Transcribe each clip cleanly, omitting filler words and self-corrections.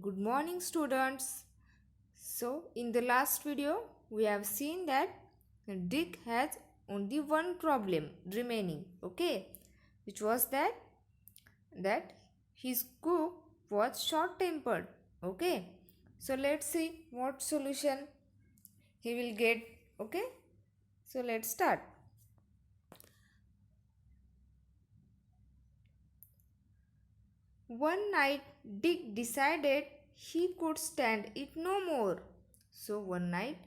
Good morning, students. So, in the last video, we have seen that Dick has only one problem remaining, okay, which was that his cook was short-tempered, okay. So, let's see what solution he will get, okay. So, let's start. One night, Dick decided he could stand it no more. So, one night,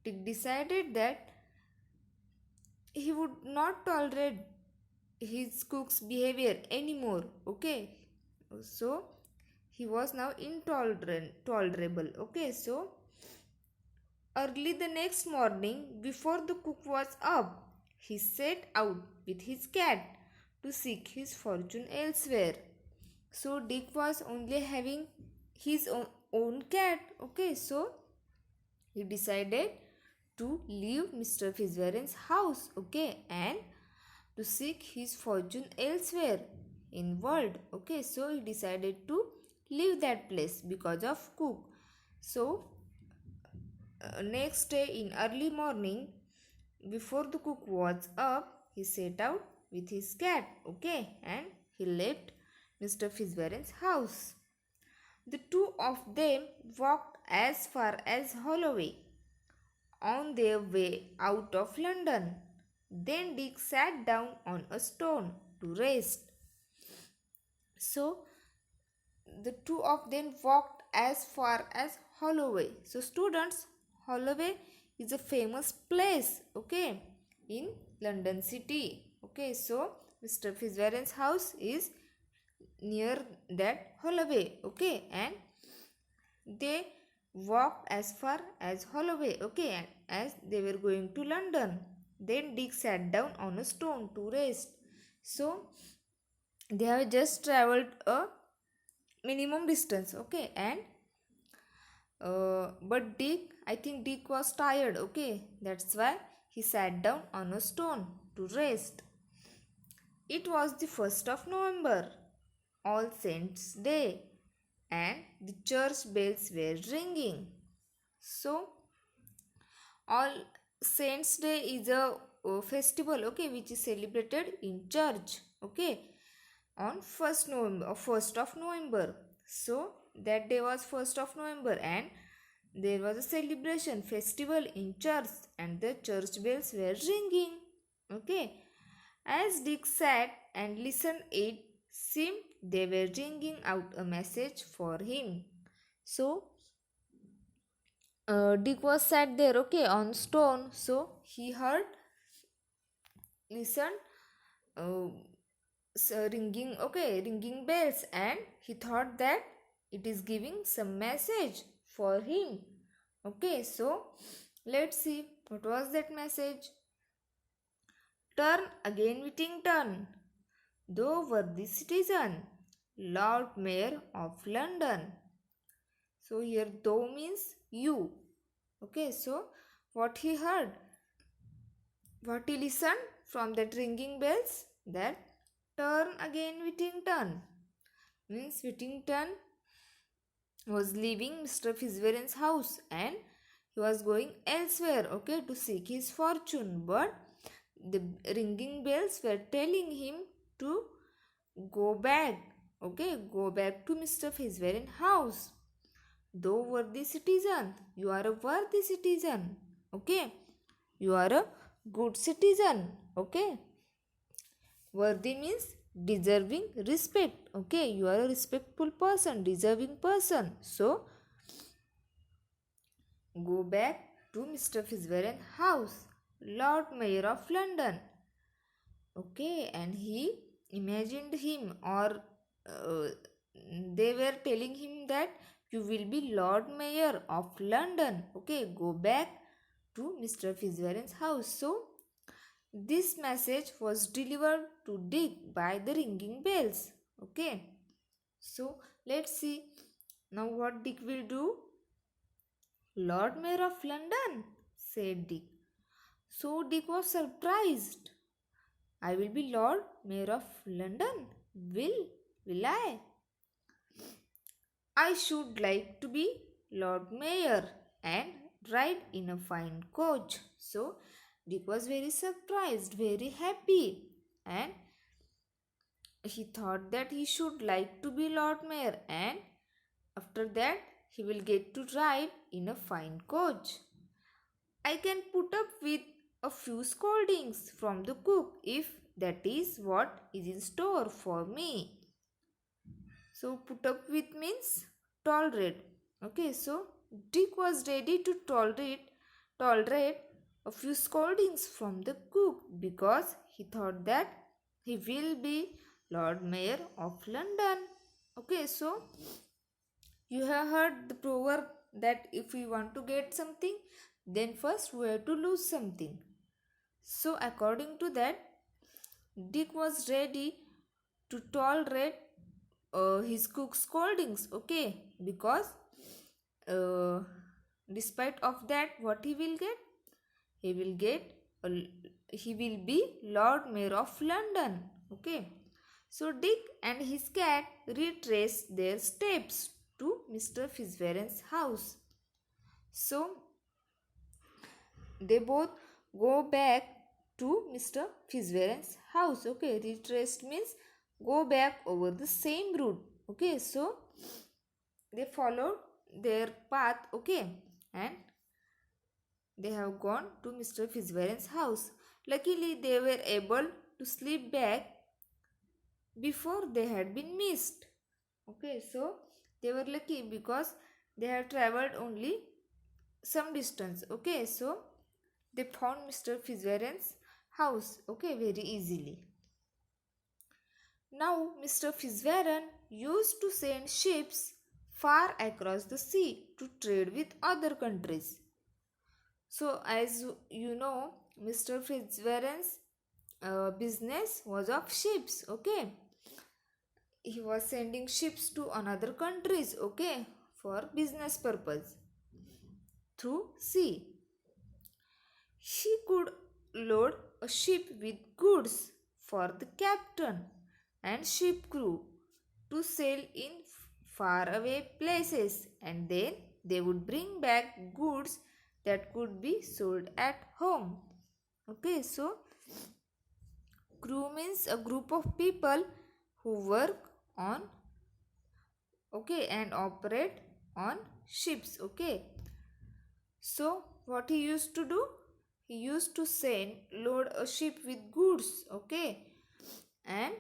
Dick decided that he would not tolerate his cook's behavior anymore. Okay, so he was now intolerable. Okay, so early the next morning, before the cook was up, he set out with his cat to seek his fortune elsewhere. So Dick was only having his own cat. Okay, so he decided to leave Mr. Fitzwarren's house. Okay, and to seek his fortune elsewhere in world. Okay, so he decided to leave that place because of cook. So next day in early morning, before the cook was up, he set out with his cat. Okay, and he left Mr. Fitzwarren's house. The two of them walked as far as Holloway on their way out of London. Then Dick sat down on a stone to rest. So the two of them walked as far as Holloway. So students, Holloway is a famous place, okay, in London city. Okay, so Mr. Fitzwarren's house is near that Holloway, okay, and they walked as far as Holloway, okay, and as they were going to London. Then Dick sat down on a stone to rest. So they have just traveled a minimum distance, okay, and but I think Dick was tired, okay, that's why he sat down on a stone to rest. It was the 1st of November, All Saints' Day, and the church bells were ringing. So, All Saints' Day is a festival, okay, which is celebrated in church, okay, on 1st of November. So, that day was 1st of November, and there was a celebration festival in church, and the church bells were ringing, okay. As Dick sat and listened, it seemed they were ringing out a message for him. So, Dick was sat there, okay, on stone. So he heard, listened, uh, ringing, okay, ringing bells, and he thought that it is giving some message for him. Okay, so let's see what was that message. Turn again, Whittington, thou worthy citizen, Lord Mayor of London. So here thou means you. Okay, so what he heard, what he listened from that ringing bells, that turn again, Whittington, means Whittington was leaving Mr. Fitzwarren's house and he was going elsewhere, okay, to seek his fortune. But the ringing bells were telling him to go back, okay, go back to Mr. Fitzwarren's house. Though worthy citizen, you are a worthy citizen, okay, you are a good citizen, okay. Worthy means deserving respect, okay, you are a respectful person, deserving person. So go back to Mr. Fitzwarren's house, Lord Mayor of London, okay. And he imagined him, or they were telling him that you will be Lord Mayor of London, okay. Go back to Mr. Fitzwarren's house. So this message was delivered to Dick by the ringing bells, okay. So let's see now what Dick will do. Lord Mayor of London, said Dick. So Dick was surprised. I will be Lord Mayor of London. Will I? I should like to be Lord Mayor and ride in a fine coach. So Dick was very surprised, very happy, and he thought that he should like to be Lord Mayor, and after that he will get to ride in a fine coach. I can put up with a few scoldings from the cook if that is what is in store for me. So put up with means tolerate. Okay, so Dick was ready to tolerate a few scoldings from the cook because he thought that he will be Lord Mayor of London. Okay, so you have heard the proverb that if we want to get something, then first we have to lose something. So according to that, Dick was ready to tolerate his cook's scoldings, okay, because uh, despite of that, what he will get? He will get a, he will be Lord Mayor of London, okay. So Dick and his cat retraced their steps to Mr. Fitzwarren's house. So they both go back to Mr. Fitzwarren's house. Okay, retraced means go back over the same route. Okay, so they followed their path. Okay, and they have gone to Mr. Fitzwarren's house. Luckily, they were able to slip back before they had been missed. Okay, so they were lucky because they have traveled only some distance. Okay, so they found Mr. Fitzwarren's house, okay, very easily. Now Mr. Fitzwarren used to send ships far across the sea to trade with other countries. So as you know, Mr. Fitzwarren's business was of ships, okay. He was sending ships to another countries, okay, for business purpose through sea. He could load a ship with goods for the captain and ship crew to sail in faraway places, and then they would bring back goods that could be sold at home. Okay, so crew means a group of people who work on, okay, and operate on ships. Okay, so what he used to do, he used to load a ship with goods, okay, and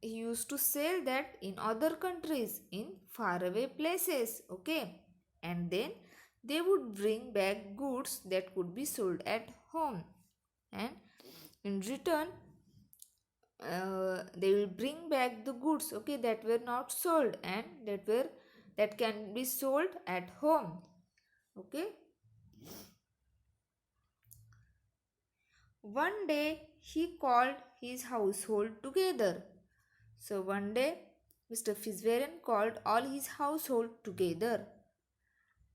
he used to sell that in other countries, in faraway places, okay, and then they would bring back goods that could be sold at home, and in return they will bring back the goods, okay, that were not sold and that can be sold at home. Okay, one day he called his household together. So one day Mr. Fitzwarren called all his household together.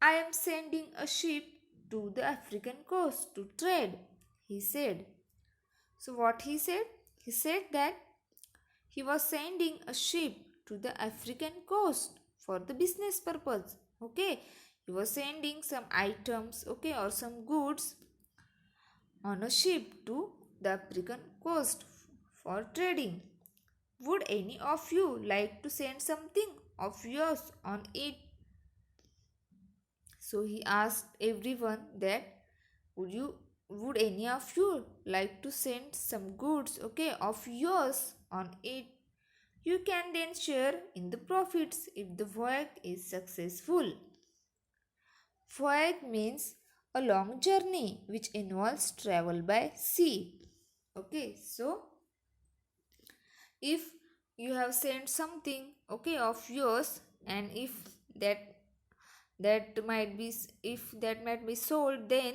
I am sending a ship to the African coast to trade, he said. So what he said? He said that he was sending a ship to the African coast for the business purpose. Okay, he was sending some items, okay, or some goods on a ship to the African coast for trading. Would any of you like to send something of yours on it? So he asked everyone that would any of you like to send some goods, okay, of yours on it? You can then share in the profits if the voyage is successful. Voyage means a long journey which involves travel by sea. Okay, so if you have sent something, okay, of yours, and if that that might be if that might be sold, then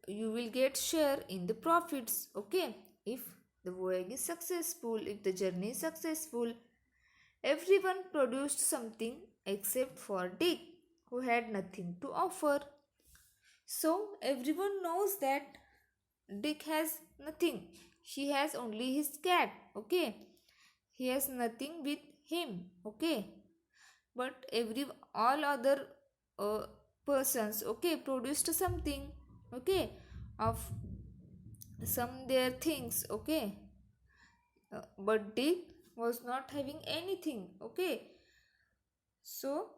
you will get share in the profits, okay, if the voyage is successful, if the journey is successful. Everyone produced something except for Dick, who had nothing to offer. So everyone knows that Dick has nothing. He has only his cat, okay. He has nothing with him, okay. but every all other uh, persons, okay, produced something, okay, of some their things, okay. But Dick was not having anything, okay. So,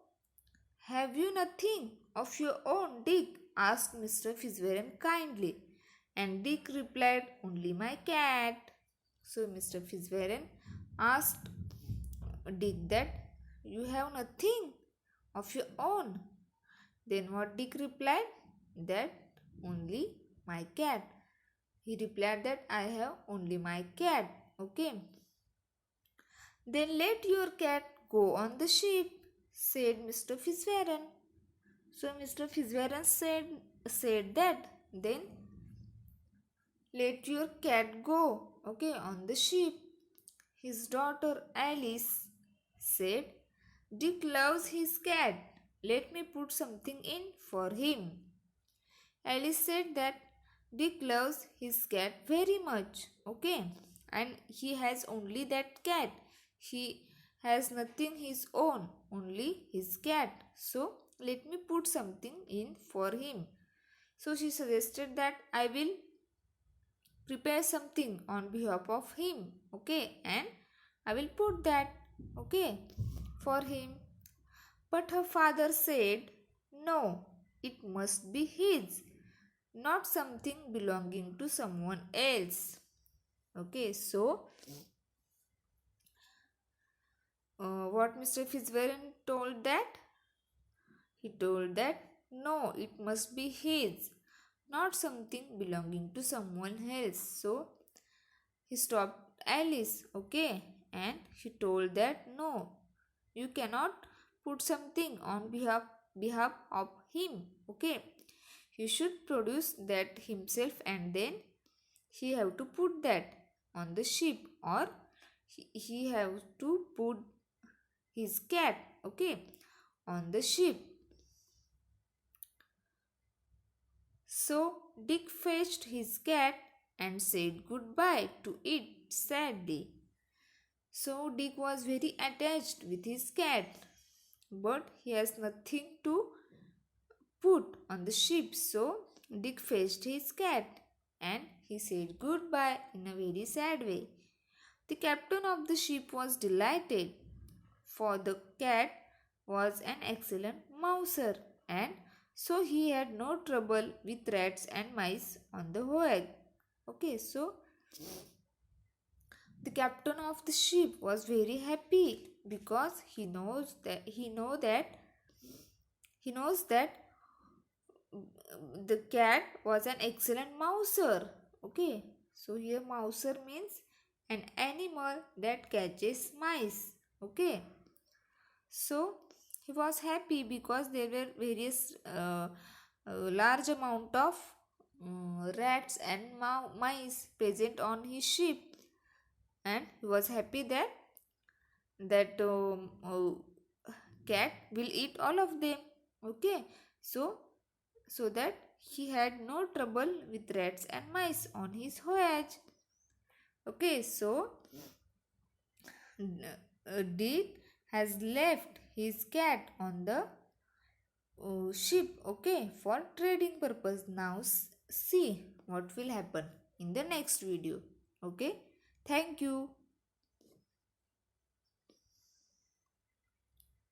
have you nothing of your own, Dick? Asked Mr. Fitzwarren kindly. And Dick replied, only my cat. So Mr. Fitzwarren asked Dick that, you have nothing of your own. Then what Dick replied? That only my cat. He replied that I have only my cat. Okay. Then let your cat go on the ship, said Mr. Fitzwarren. So Mr. Fitzwarren said that. Then let your cat go, okay, on the ship. His daughter Alice said, Dick loves his cat. Let me put something in for him. Alice said that Dick loves his cat very much, okay, and he has only that cat. He has nothing his own, only his cat. So let me put something in for him. So she suggested that I will prepare something on behalf of him, okay, and I will put that, okay, for him. But her father said, no, it must be his, not something belonging to someone else. Okay, so what Mr. Fitzwarren told that? He told that no, it must be his, not something belonging to someone else. So he stopped Alice, okay, and he told that no, you cannot put something on behalf of him, okay. He should produce that himself and then he have to put that on the ship, or he have to put his cat, okay, on the ship. So Dick fetched his cat and said goodbye to it sadly. So Dick was very attached with his cat, but he has nothing to put on the ship. So Dick fetched his cat and he said goodbye in a very sad way. The captain of the ship was delighted, for the cat was an excellent mouser, and so he had no trouble with rats and mice on the voyage. Okay, so the captain of the ship was very happy because he knows that the cat was an excellent mouser. Okay, so here mouser means an animal that catches mice. Okay, so he was happy because there were various large amount of rats and mice present on his ship, and he was happy that cat will eat all of them. Okay, so that he had no trouble with rats and mice on his voyage. Okay, so Dick has left his cat on the ship, okay, for trading purpose. Now see what will happen in the next video. Okay, thank you.